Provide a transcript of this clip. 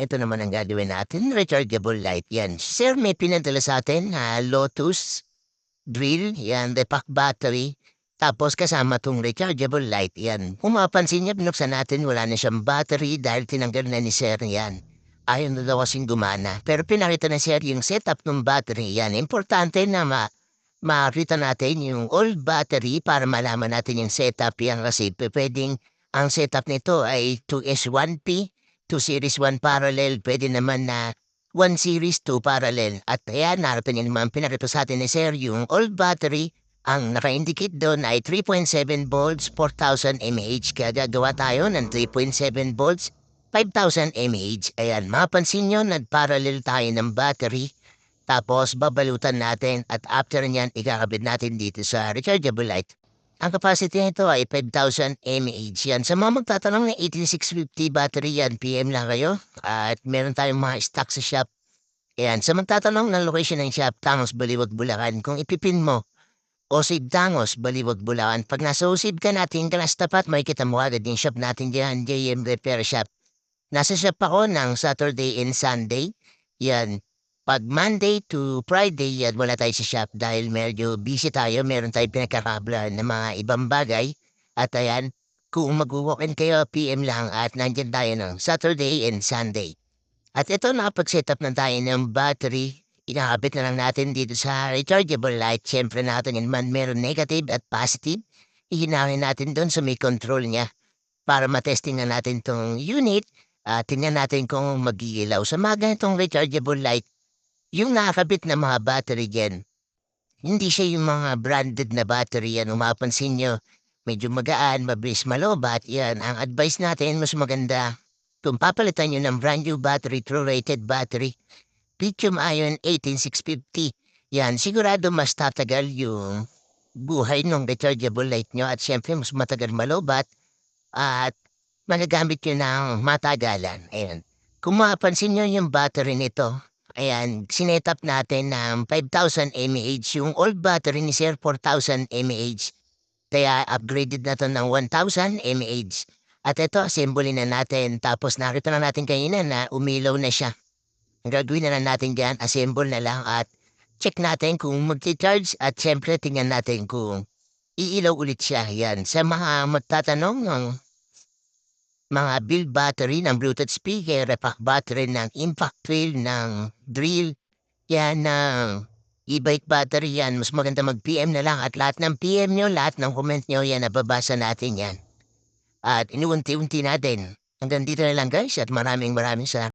Ito naman ang gagawin natin, rechargeable light. Yan. Sir, may pinadala sa atin na Lotus drill. Yan, depak battery. Tapos kasama tong rechargeable light. Yan. Kung mapapansin niya, binuksan natin, wala na siyang battery dahil tinanggal na ni Sir yan. Ayaw na daw kasing gumana. Pero pinakita na Sir yung setup ng battery. Yan. Importante na makita natin yung old battery para malaman natin yung setup yan kasi pwedeng ang setup nito ay 2S1P, 2 Series 1 parallel, pwede naman na 1 Series 2 parallel. At ayan, narapin niyo naman pinarito sa atin ni Sir yung old battery. Ang naka-indicate doon ay 3.7 volts, 4,000 mAh. Kaya gagawa tayo ng 3.7 volts, 5,000 mAh. Ayan, mapansin nyo, nag-parallel tayo ng battery. Tapos babalutan natin at after niyan ikakabit natin dito sa rechargeable light. Ang capacity nito ay 5,000 mAh yan. Sa mga magtatanong ng 18650 battery yan, PM lang kayo. At meron tayong mga stock sa shop. Ayan, sa magtatanong ng location ng shop, Tangos, Baliwag, Bulacan. Kung ipipin mo, Osib Tangos, Baliwag, Bulacan. Pag nasa Osib ka natin, kalas tapat, may kita mo agad yung shop natin dyan, JM Repair Shop. Nasa shop ako ng Saturday and Sunday. Yan. Pag Monday to Friday, yan, wala tayo sa shop dahil medyo busy tayo. Meron tayong pinagkakabla ng mga ibang bagay. At ayan, kung mag-walk-in kayo, PM lang at nandyan tayo ng Saturday and Sunday. At ito, nakapag-setup na tayo ng battery. Inakabit na lang natin dito sa rechargeable light. Siyempre natin yan man meron negative at positive. Ihinangin natin doon sa may control niya para matesting na natin tong unit. Tingnan natin kung mag-iilaw. Sa mga ganitong rechargeable light, yung nakakabit na mga battery dyan, hindi siya yung mga branded na battery yan. Umapansin nyo, medyo magaan, mabilis malobat. Yan, ang advice natin, mas maganda. Kung papalitan nyo ng brand new battery, true rated battery, lithium-ion 18650. Yan, sigurado mas tatagal yung buhay ng rechargeable light nyo at syempre mas matagal malobat at magagamit nyo ng matagalan. Ayan. Kung mapapansin nyo yung battery nito, ayan, sinetap natin ng 5,000 mAh. Yung old battery ni Sir, 4,000 mAh. Kaya upgraded na to ng 1,000 mAh. At ito, assembly na natin. Tapos nakita na natin kanina na umilaw na siya. Ang gagawin na lang natin dyan, assemble na lang at check natin kung mag-charge at syempre tingnan natin kung iilaw ulit siya. Yan. Sa mga magtatanong ng mga build battery ng Bluetooth speaker, repack battery ng impact drill, ng drill, yan ng e-bike battery yan. Mas maganda mag-PM na lang at lahat ng PM nyo, lahat ng comment nyo, yan, nababasa natin yan. At inuunti-unti natin. Hanggang dito na lang guys at maraming salamat.